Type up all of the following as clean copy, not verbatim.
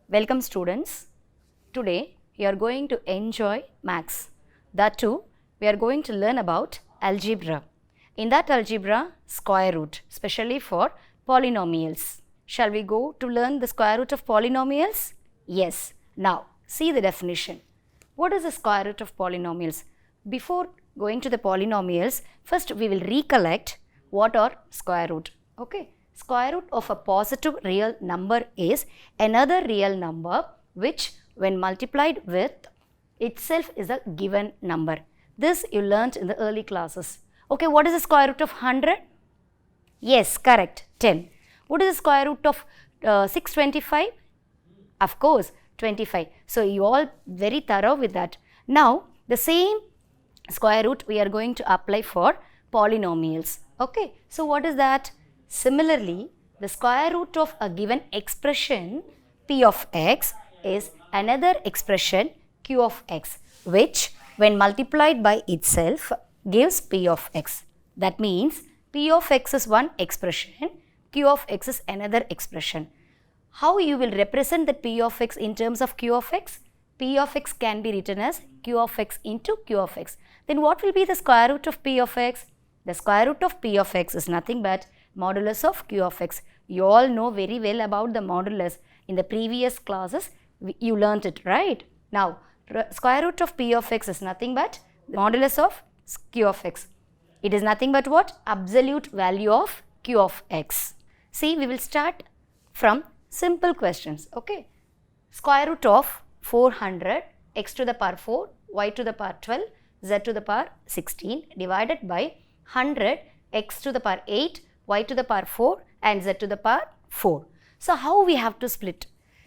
Welcome students. Today you are going to enjoy maths. That too, we are going to learn about algebra. In that algebra, square root, especially for polynomials. Shall we go to learn the square root of polynomials? Yes. Now, see the definition. What is the square root of polynomials? Before going to the polynomials, first we will recollect what are square root. Okay. Square root of a positive real number is another real number which when multiplied with itself is a given number. This you learnt in the early classes. Okay, what is the square root of 100? Yes, correct, 10. What is the square root of 625? Of course, 25. So, you all very thorough with that. Now, the same square root we are going to apply for polynomials. Okay, so what is that? Similarly, the square root of a given expression p of x is another expression q of x, which when multiplied by itself gives p of x. That means p of x is one expression, q of x is another expression. How you will represent the p of x in terms of q of x? P of x can be written as q of x into q of x. Then what will be the square root of p of x? The square root of p of x is nothing but modulus of q of x. You all know very well about the modulus. In the previous classes, you learnt it, right? Now, square root of p of x is nothing but the modulus of q of x. It is nothing but what? Absolute value of q of x. See, we will start from simple questions, okay? Square root of 400, x to the power 4, y to the power 12, z to the power 16 divided by 100, x to the power 8, y to the power 4 and z to the power 4. So, how we have to split?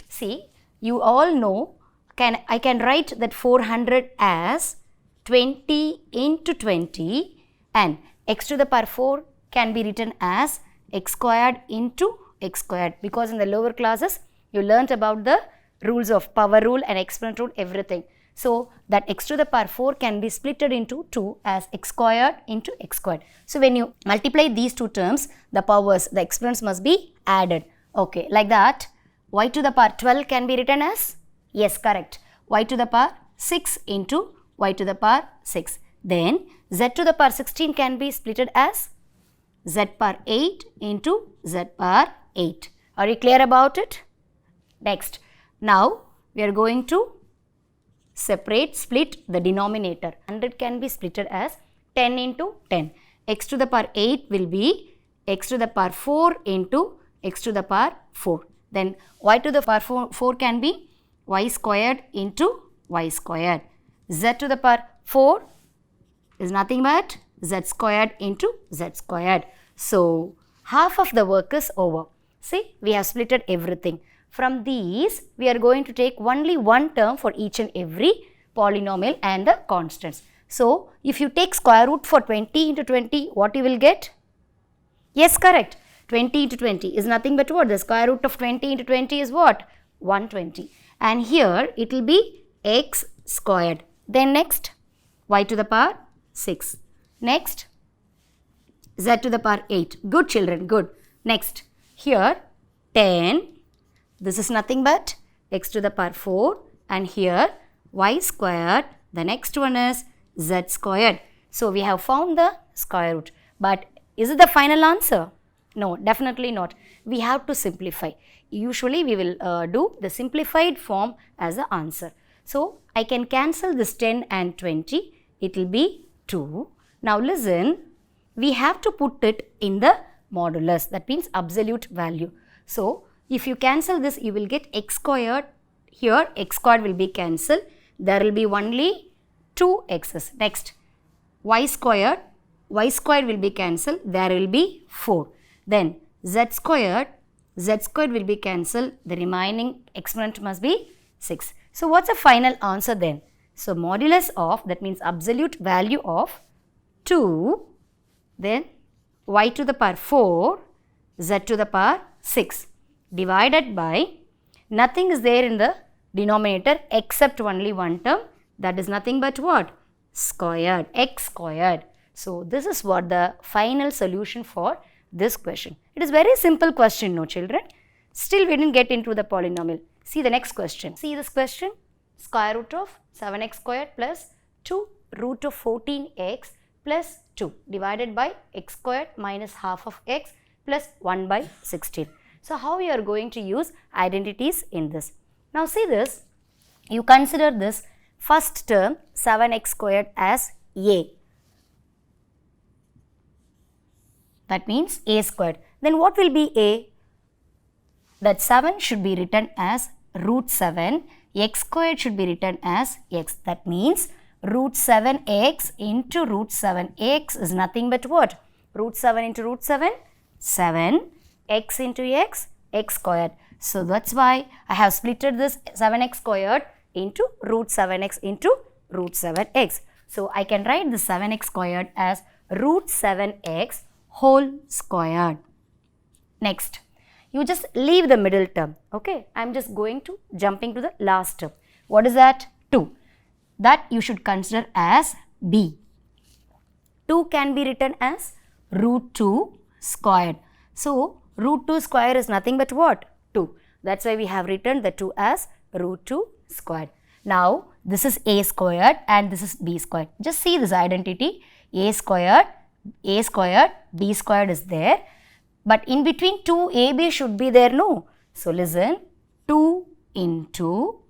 See, you all know, I can write that 400 as 20 into 20 and x to the power 4 can be written as x squared into x squared, because in the lower classes you learnt about the rules of power rule and exponent rule, everything. So, that x to the power 4 can be splitted into 2 as x squared into x squared. So, when you multiply these two terms, the powers, the exponents must be added. Okay, like that, y to the power 12 can be written as, yes, correct, y to the power 6 into y to the power 6. Then, z to the power 16 can be splitted as z power 8 into z power 8. Are you clear about it? Next, now we are going to split the denominator. 100 can be splitted as 10 into 10. X to the power 8 will be x to the power 4 into x to the power 4. Then y to the power 4 can be y squared into y squared. Z to the power 4 is nothing but z squared into z squared. So, half of the work is over. See, we have splitted everything. From these, we are going to take only one term for each and every polynomial and the constants. So, if you take square root for 20 into 20, what you will get? Yes, correct. 20 into 20 is nothing but what? The square root of 20 into 20 is what? 120. And here, it will be x squared. Then next, y to the power 6. Next, z to the power 8. Good children, good. Next, here 10. This is nothing but x to the power 4 and here y squared. The next one is z squared. So, we have found the square root. But is it the final answer? No, definitely not. We have to simplify. Usually, we will do the simplified form as the answer. So, I can cancel this 10 and 20. It will be 2. Now, listen. We have to put it in the modulus. That means absolute value. So, if you cancel this, you will get x squared. Here, x squared will be cancelled. There will be only 2 x's. Next, y squared will be cancelled. There will be 4. Then, z squared will be cancelled. The remaining exponent must be 6. So, what's the final answer then? So, modulus of, that means absolute value of 2, then y to the power 4, z to the power 6. Divided by, nothing is there in the denominator except only one term, that is nothing but what? Squared, x squared. So, this is what the final solution for this question. It is very simple question, no children. Still we didn't get into the polynomial. See the next question. See this question. Square root of 7x squared plus 2 root of 14x plus 2 divided by x squared minus half of x plus 1 by 16. So, how we are going to use identities in this? Now, see this. You consider this first term 7x squared as a. That means a squared. Then what will be a? That 7 should be written as root 7. X squared should be written as x. That means root 7x into root 7x is nothing but what? Root 7 into root 7? 7. X into x? X squared. So, that's why I have splitted this 7x squared into root 7x into root 7x. So, I can write the 7x squared as root 7x whole squared. Next, you just leave the middle term. Okay, I am just going to jumping to the last term. What is that? 2. That you should consider as b. 2 can be written as root 2 squared. So, root 2 square is nothing but what? 2. That's why we have written the 2 as root 2 squared. Now, this is a squared and this is b squared. Just see this identity. A squared, b squared is there. But in between 2ab should be there, no? So, listen. 2 into,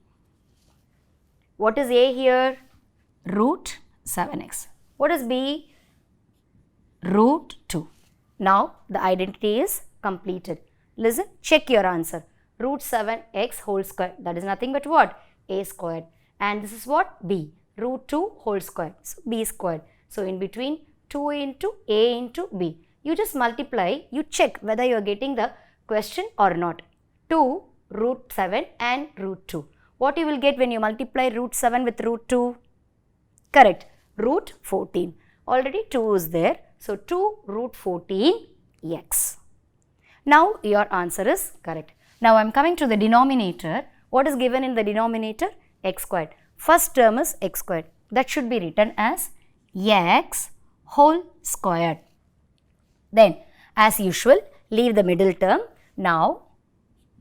what is a here? Root 7x. What is b? Root 2. Now, the identity is completed. Listen, check your answer. Root 7x whole square. That is nothing but what? A squared. And this is what? B. Root 2 whole square. So, b squared. So, in between 2 into a into b. You just multiply. You check whether you are getting the question or not. 2 root 7 and root 2. What you will get when you multiply root 7 with root 2? Correct. Root 14. Already 2 is there. So, 2 root 14 x. Now, your answer is correct. Now, I am coming to the denominator. What is given in the denominator? X squared. First term is x squared. That should be written as x whole squared. Then, as usual, leave the middle term. Now,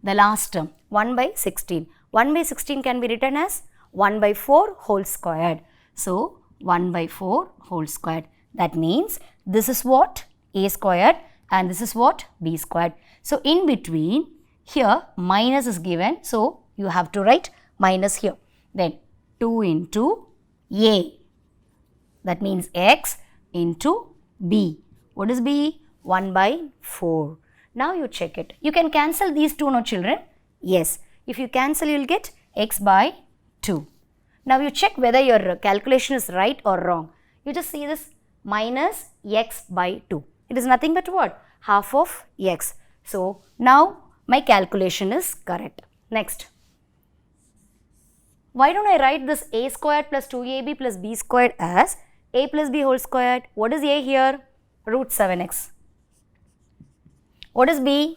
the last term, 1 by 16. 1 by 16 can be written as 1 by 4 whole squared. So, 1 by 4 whole squared. That means, this is what? A squared and this is what? B squared. So, in between, here minus is given. So, you have to write minus here. Then, 2 into A. That means x into b. What is b? 1 by 4. Now, you check it. You can cancel these two, no children? Yes. If you cancel, you will get x by 2. Now, you check whether your calculation is right or wrong. You just see this minus x by 2. It is nothing but what? Half of x. So, now my calculation is correct. Next. Why don't I write this a squared plus 2ab plus b squared as a plus b whole squared? What is a here? Root 7x. What is b?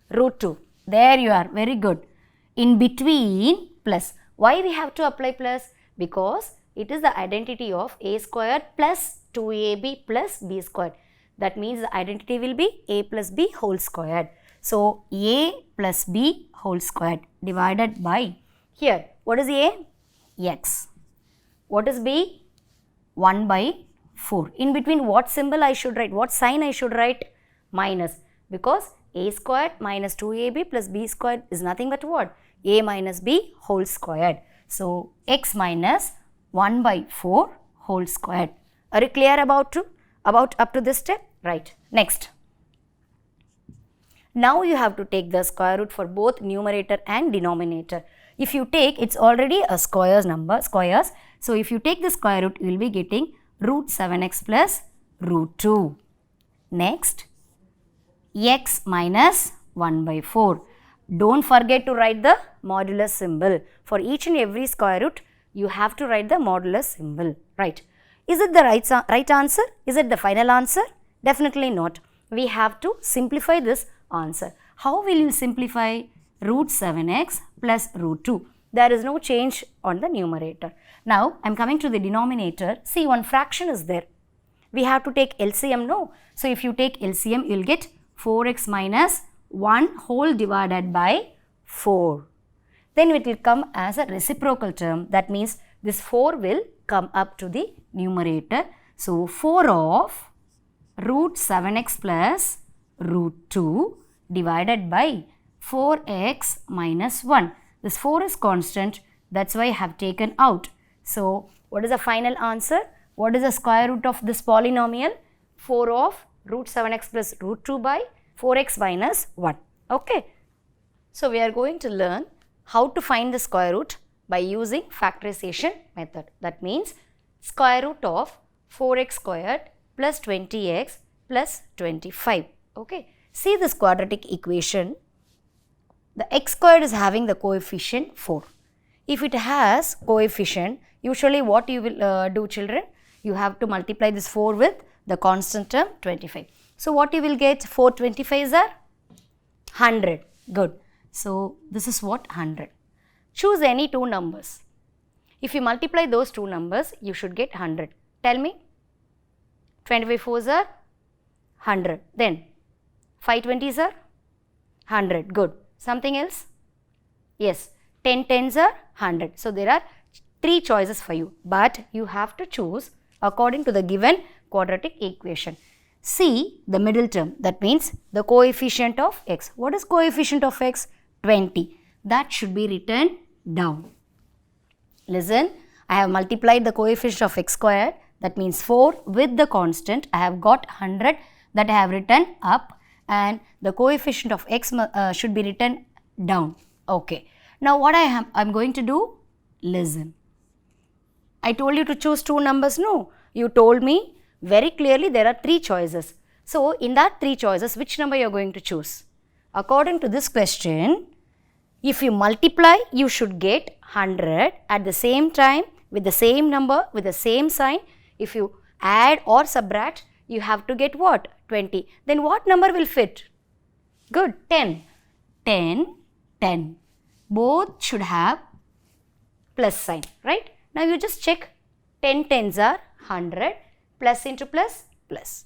Root 2. There you are. Very good. In between plus. Why we have to apply plus? Because it is the identity of a squared plus 2ab plus b squared. That means the identity will be a plus b whole squared. So, a plus b whole squared divided by, here, what is a? X. What is b? 1 by 4. In between what symbol I should write? What sign I should write? Minus. Because a squared minus 2ab plus b squared is nothing but what? A minus b whole squared. So, x minus 1 by 4 whole squared. Are you clear about up to this step? Right. Next. Now, you have to take the square root for both numerator and denominator. If you take, it's already a squares. So, if you take the square root, you will be getting root 7x plus root 2. Next, x minus 1 by 4. Don't forget to write the modulus symbol. For each and every square root, you have to write the modulus symbol. Right. Is it the right answer? Is it the final answer? Definitely not. We have to simplify this answer. How will you simplify? Root 7x plus root 2. There is no change on the numerator. Now, I am coming to the denominator. See, one fraction is there. We have to take LCM, no? So, if you take LCM, you will get 4x minus 1 whole divided by 4. then it will come as a reciprocal term. That means this 4 will come up to the numerator. So 4 of root 7x plus root 2 divided by 4x minus 1. This 4 is constant, that's why I have taken out. So what is the final answer? What is the square root of this polynomial? 4 of root 7x plus root 2 by 4x minus 1. Okay. So we are going to learn how to find the square root by using factorization method. That means square root of 4x squared plus 20x plus 25. Okay. See this quadratic equation. The x squared is having the coefficient 4. If it has coefficient, usually what you will do, children? You have to multiply this 4 with the constant term 25. So what you will get? 4 25s are 100. Good. So this is what? 100. Choose any two numbers. If you multiply those two numbers, you should get 100. Tell me. 25 4s are 100. Then 5 20s are 100. Good. Something else? Yes. 10 10s are 100. So there are 3 choices for you. But you have to choose according to the given quadratic equation. See the middle term. That means the coefficient of x. What is coefficient of x? 20. That should be written down. Listen, I have multiplied the coefficient of x squared. That means 4 with the constant. I have got 100 that I have written up, and the coefficient of x should be written down. Okay. Now what I'm going to do? Listen. I told you to choose two numbers. No. You told me very clearly there are 3 choices. So in that 3 choices, which number you are going to choose? According to this question, if you multiply, you should get 100 at the same time with the same number, with the same sign. If you add or subtract, you have to get what? 20. Then what number will fit? Good. 10. 10, 10. Both should have plus sign, right? Now you just check. 10 10s are 100. Plus into plus, plus.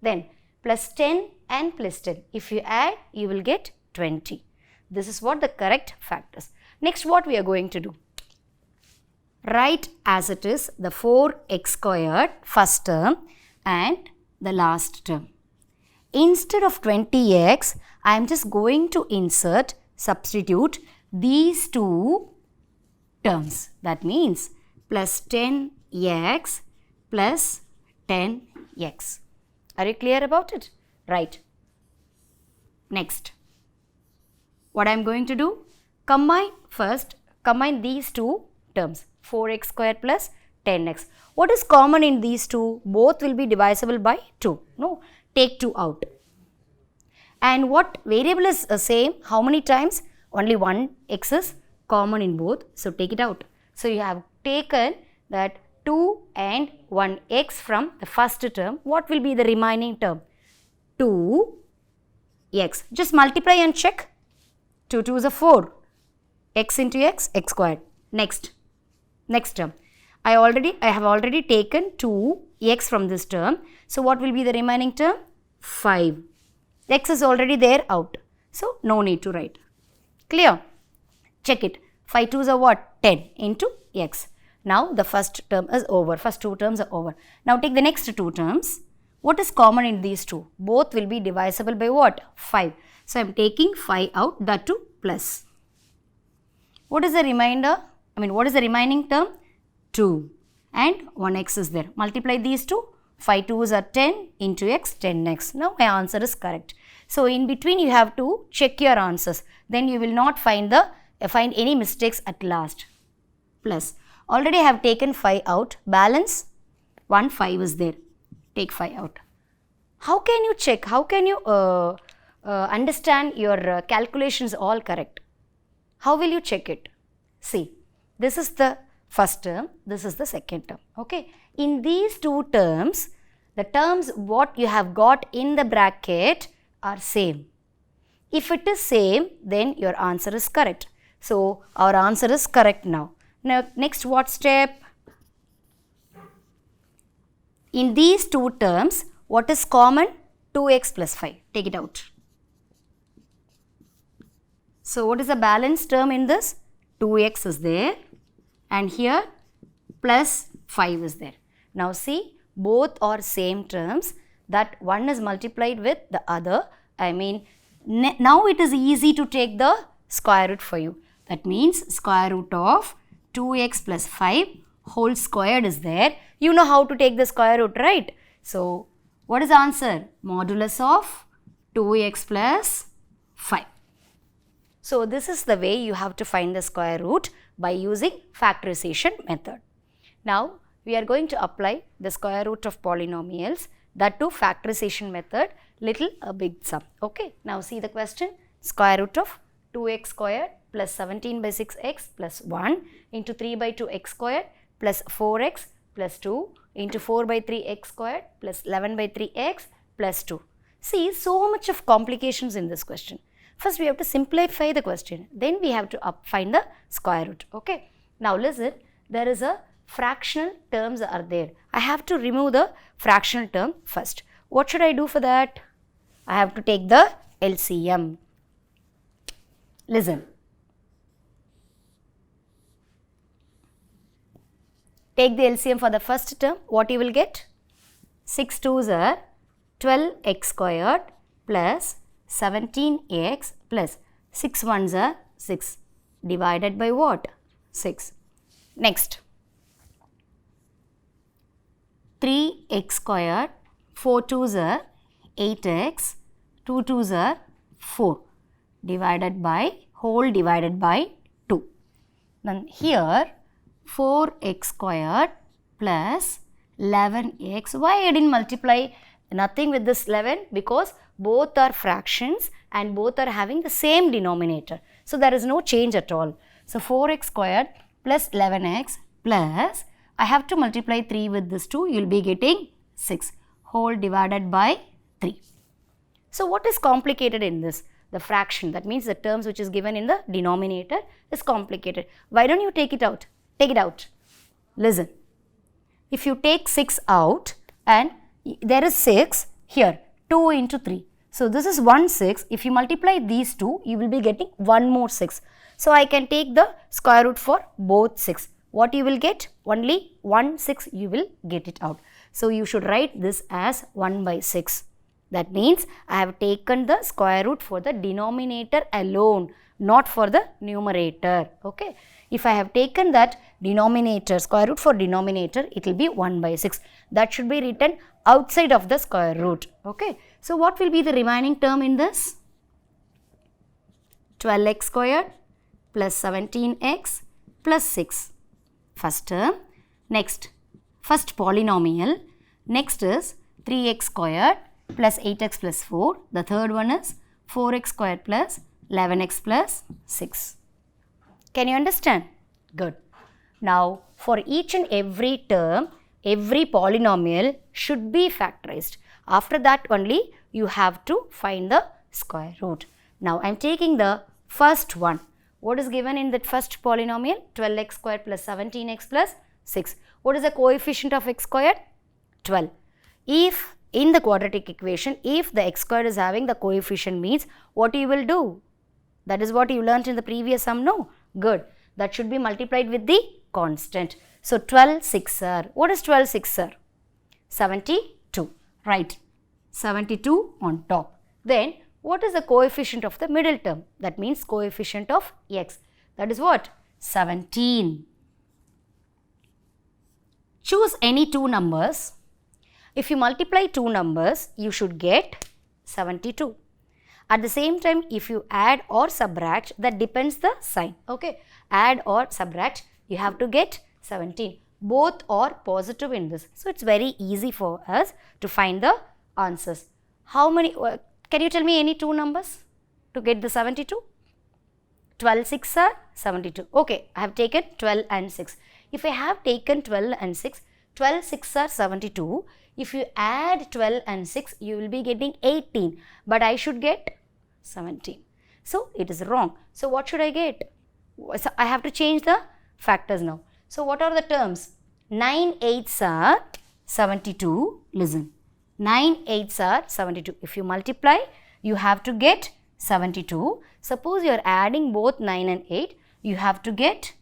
Then plus 10 and plus 10. If you add, you will get 20. This is what the correct factors. Next, what we are going to do? Write as it is the 4x squared first term and the last term. Instead of 20x, I am just going to substitute these two terms. That means plus 10x plus 10x. Are you clear about it? Right. Next. What I am going to do? Combine these two terms. 4x squared plus 10x. What is common in these two? Both will be divisible by 2. No, take 2 out. And what variable is same? How many times? Only one x is common in both. So take it out. So you have taken that 2 and 1x from the first term. What will be the remaining term? 2x. Just multiply and check. 2 2s are 4. X into x, x squared. Next term. I have already taken 2x from this term. So what will be the remaining term? 5. X is already there out. So no need to write. Clear? Check it. 5 2s are what? 10 into x. Now the first term is over. First 2 terms are over. Now take the next 2 terms. What is common in these two? Both will be divisible by what? 5. So I am taking 5 out, that too plus. What is the remainder? What is the remaining term? 2 and 1x is there. Multiply these two. 5 2s are 10 into x, 10x. Now my answer is correct. So in between you have to check your answers. Then you will not find any mistakes at last. Plus. Already I have taken 5 out. Balance 1 5 is there. Take 5 out. How can you check? How can you understand your calculations all correct? How will you check it? See, this is the first term, this is the second term. Okay. In these two terms, the terms what you have got in the bracket are same. If it is same, then your answer is correct. So our answer is correct now. Now next, what step? In these two terms, what is common? 2x plus 5. Take it out. So what is the balance term in this? 2x is there and here plus 5 is there. Now see, both are same terms, that one is multiplied with the other. I mean, now it is easy to take the square root for you. That means square root of 2x plus 5 whole squared is there. You know how to take the square root, right? So, what is the answer? Modulus of 2x plus 5. So, this is the way you have to find the square root by using factorization method. Now, we are going to apply the square root of polynomials, that too factorization method, little a big sum. Okay. Now, see the question. Square root of 2x squared plus 17 by 6x plus 1 into 3 by 2x squared plus 4x plus 2 into 4 by 3x squared plus 11 by 3x plus 2. See, so much of complications in this question. First, we have to simplify the question. Then, we have to find the square root. Okay. Now, listen, there is a fractional terms are there. I have to remove the fractional term first. What should I do for that? I have to take the LCM. Listen. Take the LCM for the first term. What you will get? 6 2s are 12x squared plus 17x plus 6 1s are 6 divided by what? 6. Next. 3x squared, 4 2s are 8x, 2 2s are 4 divided by, whole divided by 2. Then here 4x squared plus 11x. Why I didn't multiply nothing with this 11? Because both are fractions and both are having the same denominator. So, there is no change at all. So, 4x squared plus 11x plus, I have to multiply 3 with this 2, you will be getting 6 whole divided by 3. So, what is complicated in this? The fraction, that means the terms which is given in the denominator is complicated. Why don't you take it out? Take it out. Listen, if you take 6 out and there is 6 here, 2 into 3. So, this is 1 6. If you multiply these two, you will be getting 1 more 6. So, I can take the square root for both 6. What you will get? Only 1 6 you will get it out. So, you should write this as 1 by 6. That means, I have taken the square root for the denominator alone, not for the numerator. Okay. If I have taken that denominator, square root for denominator, it will be 1 by 6. That should be written outside of the square root. Okay. So, what will be the remaining term in this? 12x squared plus 17x plus 6. First term. Next, first polynomial. Next is 3x squared plus 8x plus 4. The third one is 4x squared plus 11x plus 6. Can you understand? Good. Now, for each and every term, every polynomial should be factorized. After that only, you have to find the square root. Now, I am taking the first one. What is given in that first polynomial? 12x squared plus 17x plus 6. What is the coefficient of x squared? 12. If in the quadratic equation, if the x squared is having the coefficient means, what you will do? That is what you learnt in the previous sum, no? Good. That should be multiplied with the constant. So, 12 6 are. What is 12 6 are? 72. Right. 72 on top. Then, what is the coefficient of the middle term? That means coefficient of x. That is what? 17. Choose any two numbers. If you multiply two numbers, you should get 72. At the same time, if you add or subtract, that depends the sign. Okay. Add or subtract, you have to get 17. Both are positive in this. So, it's very easy for us to find the answers. How many, can you tell me any two numbers to get the 72? 12 6 are 72. Okay, I have taken 12 and 6. If I have taken 12 and 6, 12 6 are 72. If you add 12 and 6, you will be getting 18. But I should get 17. So, it is wrong. So, what should I get? So, I have to change the factors now. So, what are the terms? 9 8s are 72. Listen. 9 8s are 72. If you multiply, you have to get 72. Suppose you are adding both 9 and 8. you have to get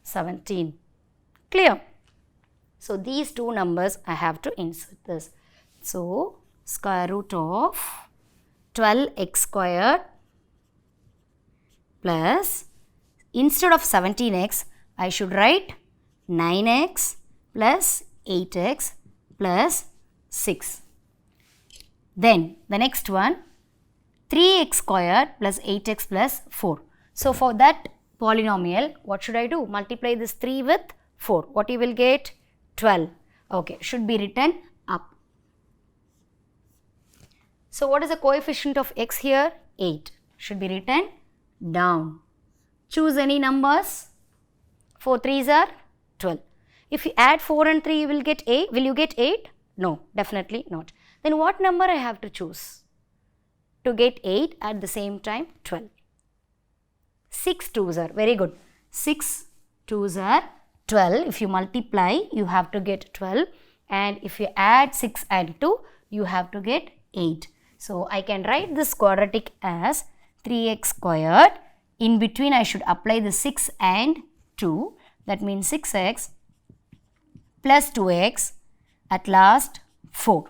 17. Clear? So, these two numbers I have to insert this. So, square root of 12x squared plus, instead of 17x, I should write 9x plus 8x plus 6. Then, the next one, 3x squared plus 8x plus 4. So, for that polynomial, what should I do? Multiply this 3 with 4. What you will get? 12. Okay, should be written up. So, what is the coefficient of x here? 8. Should be written down. Choose any numbers. 4 3s are 12. If you add 4 and 3, you will get 8. Will you get 8? No, definitely not. Then what number I have to choose to get 8 at the same time? 12. 6 2s are, very good. 6 2s are 12. If you multiply, you have to get 12. And if you add 6 and 2, you have to get 8. So, I can write this quadratic as 3x squared. In between, I should apply the 6 and 2. That means 6x plus 2x, at last 4,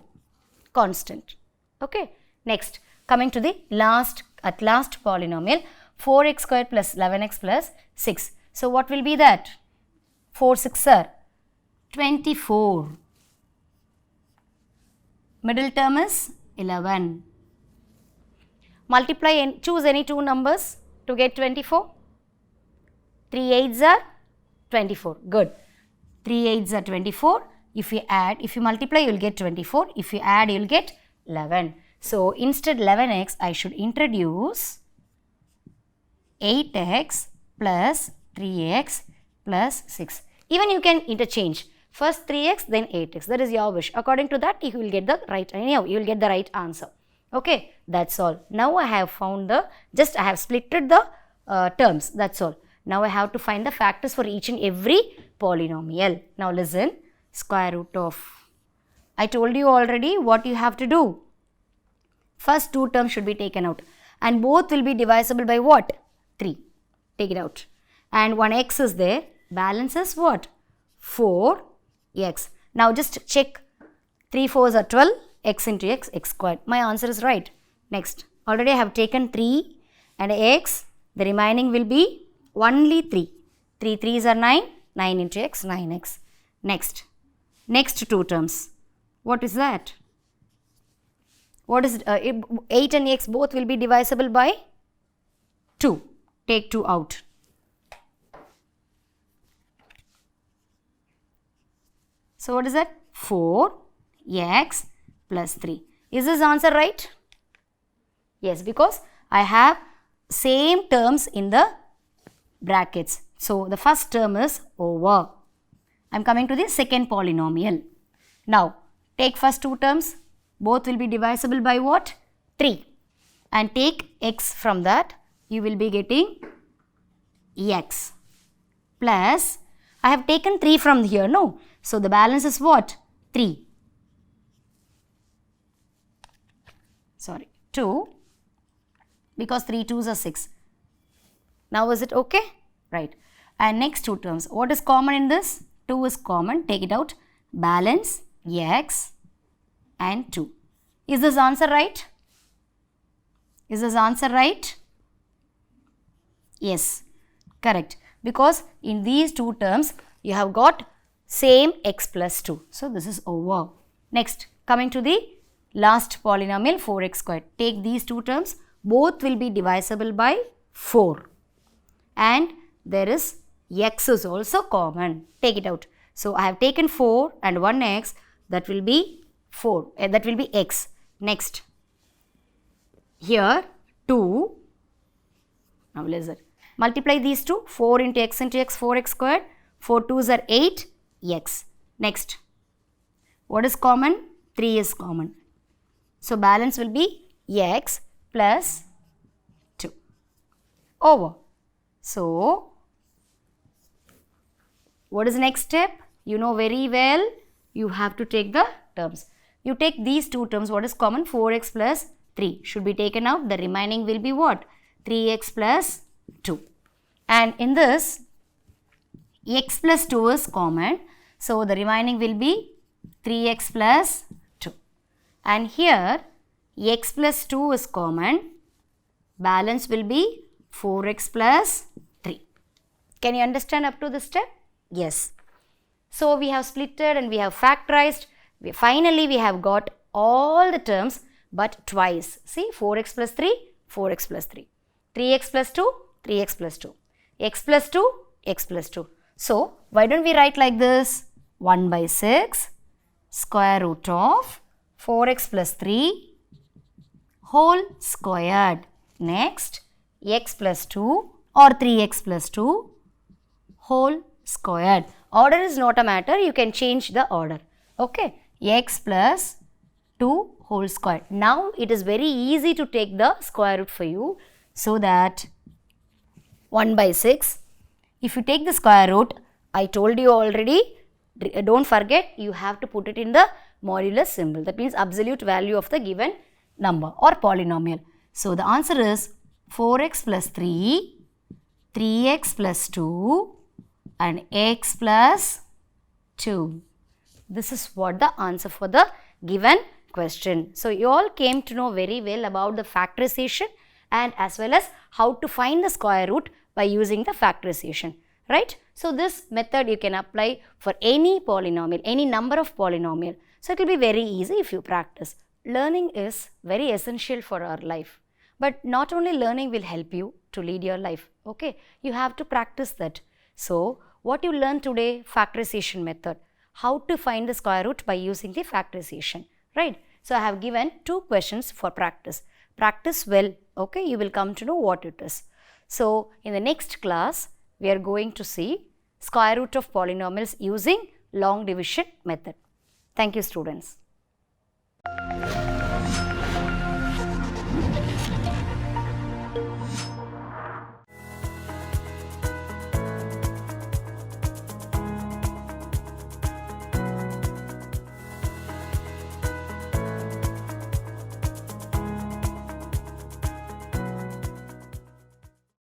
constant. Okay. Next, coming to the last polynomial, 4x squared plus 11x plus 6. So, what will be that? 4 6 are 24. Middle term is 11. Multiply and choose any two numbers to get 24. 3 8s are 24. Good. 3 8s are 24. If you multiply, you will get 24. If you add, you will get 11. So, instead 11x, I should introduce 8x plus 3x plus 6. Even you can interchange. First 3x, then 8x. That is your wish. According to that, you will get the right, anyhow, you will get the right answer. Okay, that's all. Now, I have found I have splitted the terms. That's all. Now, I have to find the factors for each and every polynomial. Now, listen. Square root of. I told you already what you have to do. First two terms should be taken out. And both will be divisible by what? 3. Take it out. And one x is there. Balance is what? 4x. Now, just check. 3 4s are 12. X into x, x squared. My answer is right. Next. Already I have taken 3 and x. The remaining will be only 3. 3 3s are 9. 9 into x, 9x. Next. Next two terms. What is that? What is it? 8 and x both will be divisible by 2. Take 2 out. So, what is that? 4x plus 3. Is this answer right? Yes, because I have same terms in the brackets. So, the first term is over. I am coming to the second polynomial. Now, take first two terms. Both will be divisible by what? 3. And take x from that. You will be getting x plus, I have taken 3 from here, no? So, the balance is what? 3. Sorry, 2, because 3 2s are 6. Now, is it okay? Right. And next two terms. What is common in this? 2 is common. Take it out. Balance x and 2. Is this answer right? Is this answer right? Yes, correct. Because in these two terms, you have got same x plus 2. So, this is over. Next, coming to the last polynomial 4x squared. Take these two terms. Both will be divisible by 4. And there is x is also common. Take it out. So, I have taken 4 and 1x, that will be 4, that will be x. Next, here 2, now listen, multiply these two, 4 into x, 4x squared, 4 2s are 8, x. Next, what is common? 3 is common. So, balance will be x plus 2, over. So, what is the next step? You know very well, you have to take the terms. You take these two terms, what is common? 4x plus 3 should be taken out. The remaining will be what? 3x plus 2. And in this, x plus 2 is common. So, the remaining will be 3x plus 2. And here, x plus 2 is common. Balance will be 4x plus 3. Can you understand up to this step? Yes. So, we have splitted and we have factorized. Finally, we have got all the terms but twice. See, 4x plus 3, 4x plus 3. 3x plus 2, 3x plus 2. X plus 2, x plus 2. So, why don't we write like this? 1 by 6 square root of 4x plus 3 whole squared. Next, x plus 2 or 3x plus 2 whole squared. Order is not a matter, you can change the order. Okay, x plus 2 whole squared. Now, it is very easy to take the square root for you. So that 1 by 6, if you take the square root, I told you already, don't forget you have to put it in the modulus symbol. That means absolute value of the given number or polynomial. So, the answer is 4x plus 3, 3x plus 2 and x plus 2. This is what the answer for the given question. So, you all came to know very well about the factorization and as well as how to find the square root by using the factorization, right? So, this method you can apply for any polynomial, any number of polynomial. So, it will be very easy if you practice. Learning is very essential for our life, but not only learning will help you to lead your life, okay? You have to practice that. So, what you learned today, factorization method, how to find the square root by using the factorization, right? So, I have given 2 questions for practice. Practice well, okay? You will come to know what it is. So, in the next class, we are going to see square root of polynomials using long division method. Thank you, students.